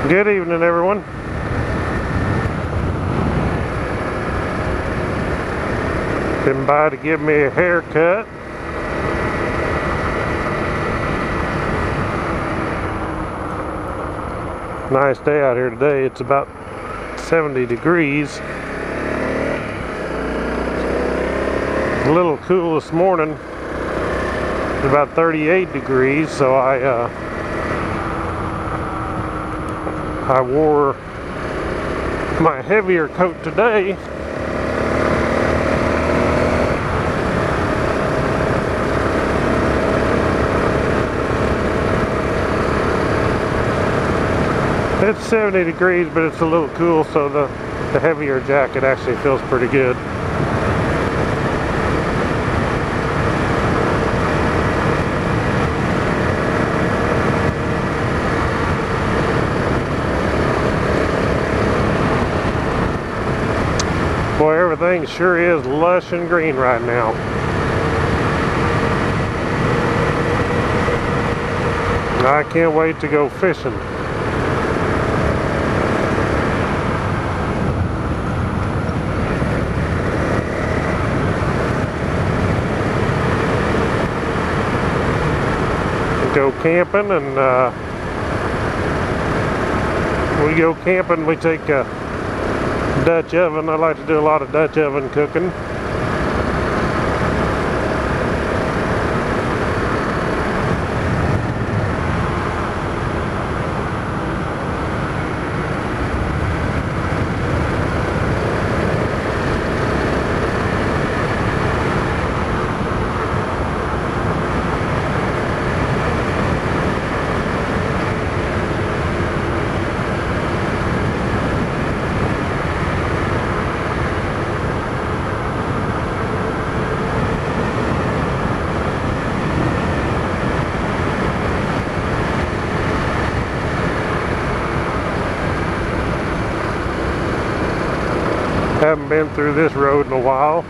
Good evening, everyone. Been by to give me a haircut. Nice day out here today. It's about 70 degrees. A little cool this morning. It's about 38 degrees, so I wore my heavier coat today. It's 70 degrees, but it's a little cool, so the heavier jacket actually feels pretty good. Boy, everything sure is lush and green right now. I can't wait to go fishing. Go camping, and we go camping, we take a Dutch oven. I like to do a lot of Dutch oven cooking. Haven't been through this road in a while.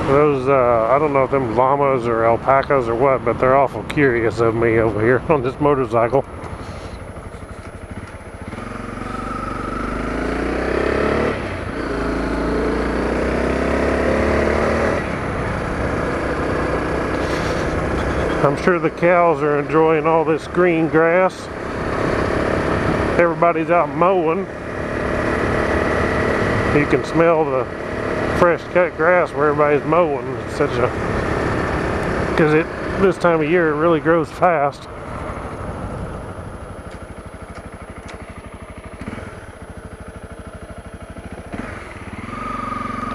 Those, I don't know if them llamas or alpacas or what, but they're awful curious of me over here on this motorcycle. I'm sure the cows are enjoying all this green grass. Everybody's out mowing. You can smell the fresh cut grass where everybody's mowing. It's such a, because this time of year it really grows fast.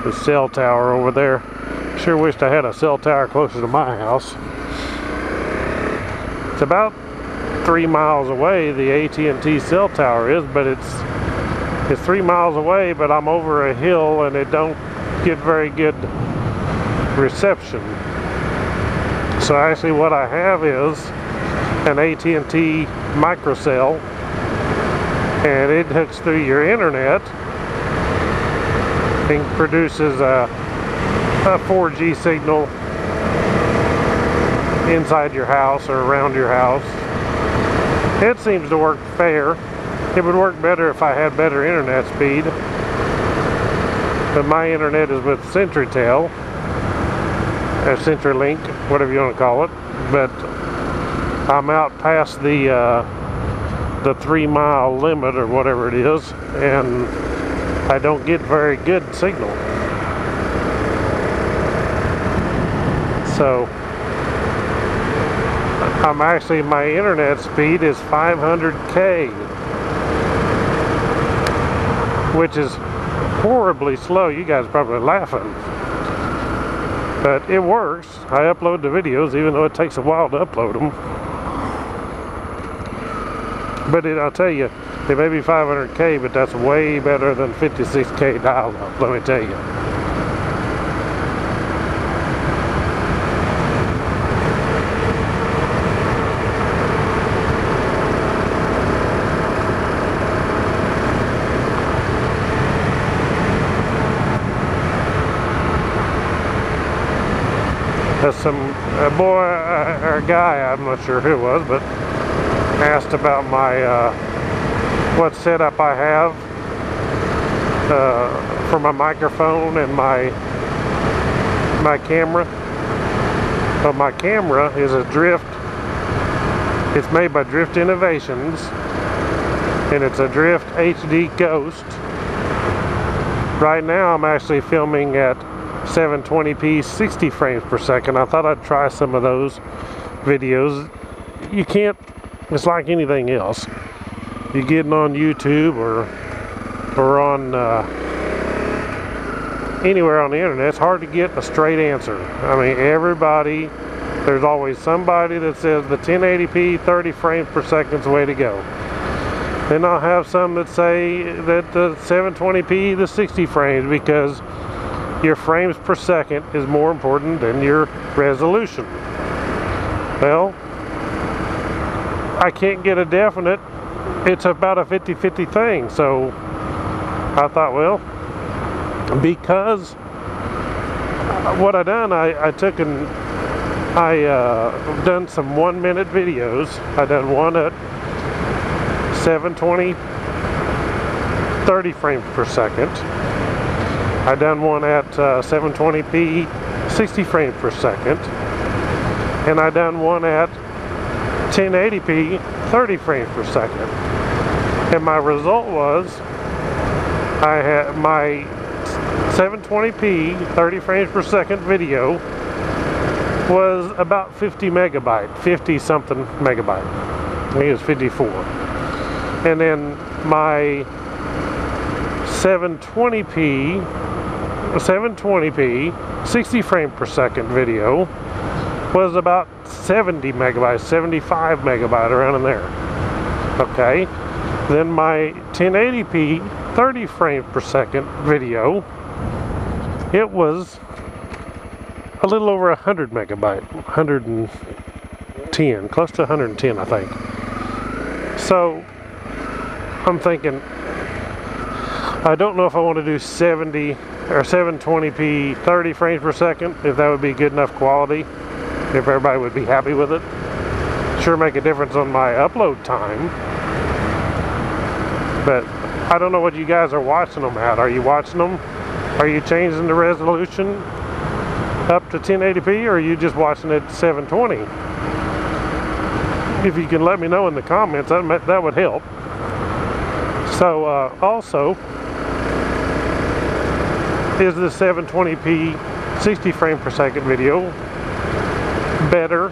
The cell tower over there. Sure wished I had a cell tower closer to my house. It's about 3 miles away, the AT&T cell tower is, but it's 3 miles away, but I'm over a hill and it don't get very good reception. So actually what I have is an AT&T microcell, and it hooks through your internet and produces a 4G signal inside your house or around your house. It seems to work fair. It would work better if I had better internet speed, but my internet is with CenturyTel or CenturyLink, whatever you want to call it. But I'm out past the 3 mile limit or whatever it is, and I don't get very good signal. So my internet speed is 500K, which is horribly slow. You guys are probably laughing, but it works. I upload the videos even though it takes a while to upload them. But I'll tell you, it may be 500K, but that's way better than 56K dial-up, let me tell you. a boy or a guy, I'm not sure who it was, but asked about my what setup I have for my microphone and my camera. Well, my camera is a Drift. It's made by Drift Innovations, and it's a Drift HD Ghost. Right now I'm actually filming at 720p 60 frames per second. I thought I'd try some of those videos. You can't, it's like anything else. You're getting on YouTube or on anywhere on the internet, it's hard to get a straight answer. I mean, there's always somebody that says the 1080p 30 frames per second is the way to go. Then I'll have some that say that the 720p the 60 frames, because your frames per second is more important than your resolution. Well, I can't get a definite. It's about a 50-50 thing. So I thought, well, because what I done, I took and done some 1 minute videos. I done one at 720 30 frames per second. I done one at 720p 60 frames per second, and I done one at 1080p 30 frames per second. And my result was I had my 720p 30 frames per second video was about 50 megabyte, 50 something megabyte. I think it was 54. And then my 720p 60 frame per second video was about 70 megabytes, 75 megabyte, around in there. Okay. Then my 1080p 30 frames per second video, it was a little over 100 megabyte, 110, close to 110, I think. So I'm thinking, I don't know if I want to do 70 or 720p 30 frames per second, if that would be good enough quality, if everybody would be happy with it. Sure make a difference on my upload time, but I don't know what you guys are watching them at. Are you watching them? Are you changing the resolution up to 1080p, or are you just watching it 720? If you can let me know in the comments, that would help. So also, is the 720p 60 frame per second video better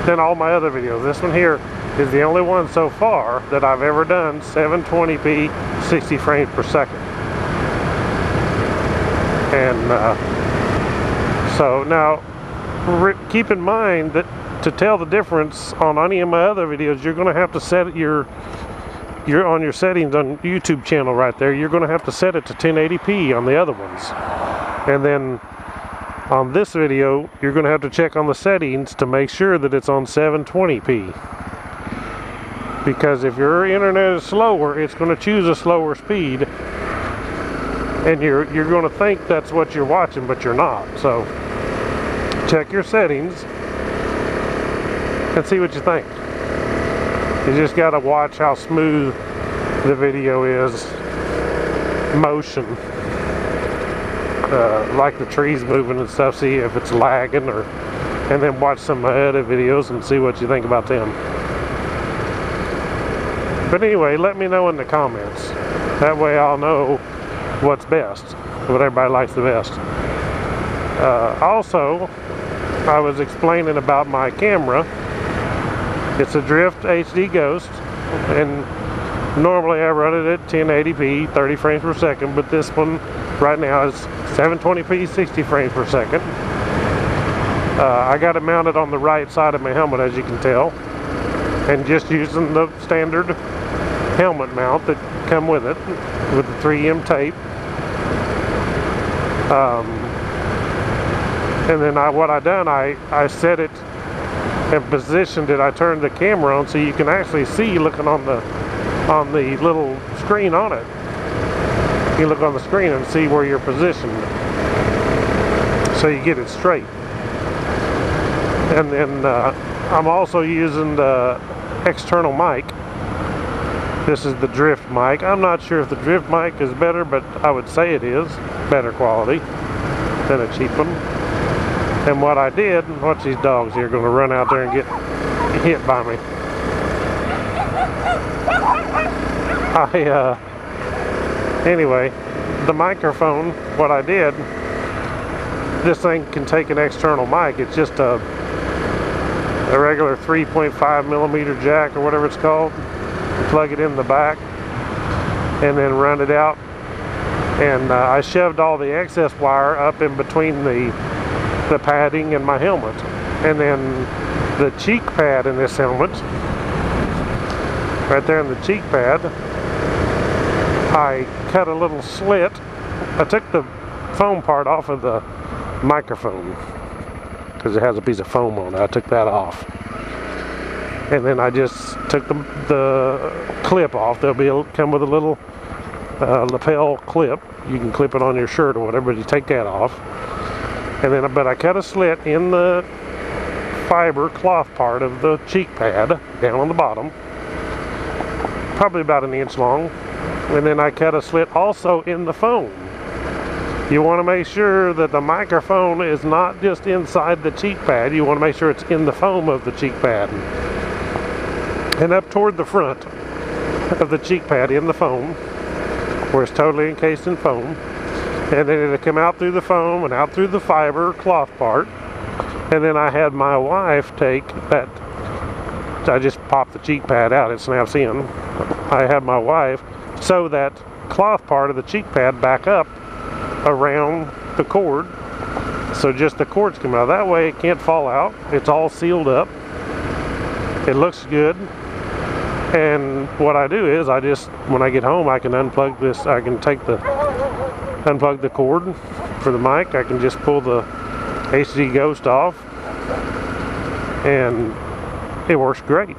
than all my other videos? This one here is the only one so far that I've ever done 720p 60 frames per second. And so now keep in mind that to tell the difference on any of my other videos, you're going to have to set your on your settings on YouTube channel right there. You're going to have to set it to 1080p on the other ones, and then on this video you're going to have to check on the settings to make sure that it's on 720p, because if your internet is slower, it's going to choose a slower speed, and you're going to think that's what you're watching, but you're not. So check your settings and see what you think. You just got to watch how smooth the video is, motion, like the trees moving and stuff, see if it's lagging, and then watch some of my other videos and see what you think about them. But anyway, let me know in the comments. That way I'll know what's best, what everybody likes the best. Also, I was explaining about my camera. It's a Drift HD Ghost, and normally I run it at 1080p 30 frames per second, but this one right now is 720p 60 frames per second. I got it mounted on the right side of my helmet, as you can tell, and just using the standard helmet mount that come with it, with the 3M tape. And then what I done, I set it and positioned it. I turned the camera on so you can actually see, looking on the little screen on it. You look on the screen and see where you're positioned, so you get it straight. And then I'm also using the external mic. This is the drift mic. I'm not sure if the drift mic is better, but I would say it is better quality than a cheap one. And what I did, watch these dogs here going to run out there and get hit by me. Anyway, the microphone, what I did, this thing can take an external mic. It's just a regular 3.5 millimeter jack or whatever it's called. Plug it in the back and then run it out. And I shoved all the excess wire up in between the padding and my helmet. And then the cheek pad in this helmet, right there in the cheek pad, I cut a little slit. I took the foam part off of the microphone because it has a piece of foam on it. I took that off. And then I just took the clip off. They'll come with a little lapel clip. You can clip it on your shirt or whatever, but you take that off. And then, but I cut a slit in the fiber cloth part of the cheek pad down on the bottom, probably about an inch long. And then I cut a slit also in the foam. You want to make sure that the microphone is not just inside the cheek pad. You want to make sure it's in the foam of the cheek pad. And up toward the front of the cheek pad in the foam, where it's totally encased in foam. And then it'll come out through the foam and out through the fiber cloth part. And then I had my wife take that, I just popped the cheek pad out, it snaps in. I had my wife sew that cloth part of the cheek pad back up around the cord, so just the cords come out. That way it can't fall out. It's all sealed up. It looks good. And what I do is, I just, when I get home, I can unplug this. I can unplug the cord for the mic. I can just pull the HD Ghost off, and it works great.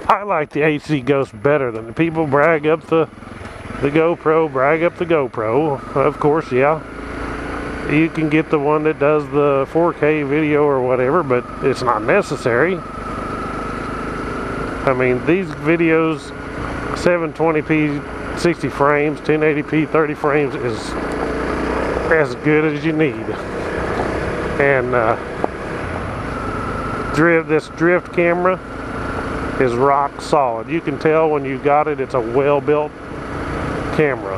I like the HD Ghost better than the people brag up the GoPro, Of course, yeah, you can get the one that does the 4K video or whatever, but it's not necessary. I mean, these videos, 720p 60 frames, 1080p 30 frames is as good as you need. And this drift camera is rock solid. You can tell when you got it, it's a well-built camera.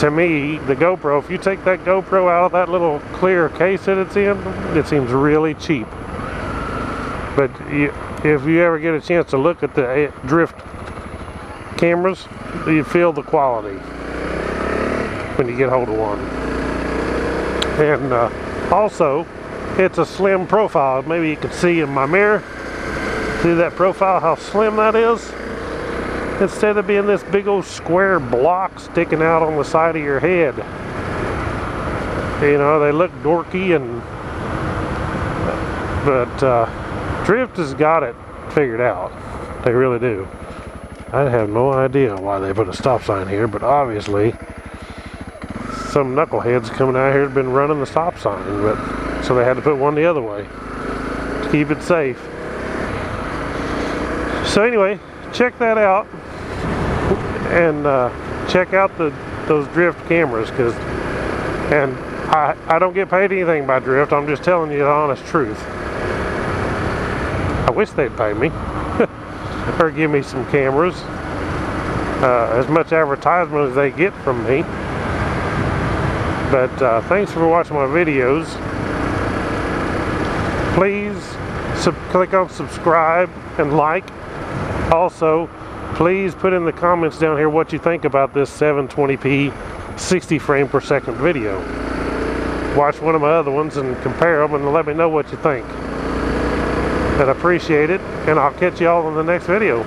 To me, the GoPro, if you take that GoPro out of that little clear case that it's in, it seems really cheap. But if you ever get a chance to look at the drift cameras, you feel the quality when you get hold of one. And also, it's a slim profile. Maybe you can see in my mirror, see that profile, how slim that is? Instead of being this big old square block sticking out on the side of your head. You know, they look dorky, but Drift has got it figured out. They really do. I have no idea why they put a stop sign here, but obviously some knuckleheads coming out here have been running the stop sign, so they had to put one the other way to keep it safe. So anyway, check that out, and check out those Drift cameras, and I don't get paid anything by Drift. I'm just telling you the honest truth. I wish they'd pay me or give me some cameras, as much advertisement as they get from me. But thanks for watching my videos. Please click on subscribe and like. Also, please put in the comments down here what you think about this 720p 60 frame per second video. Watch one of my other ones and compare them and let me know what you think. I'd appreciate it, and I'll catch you all in the next video.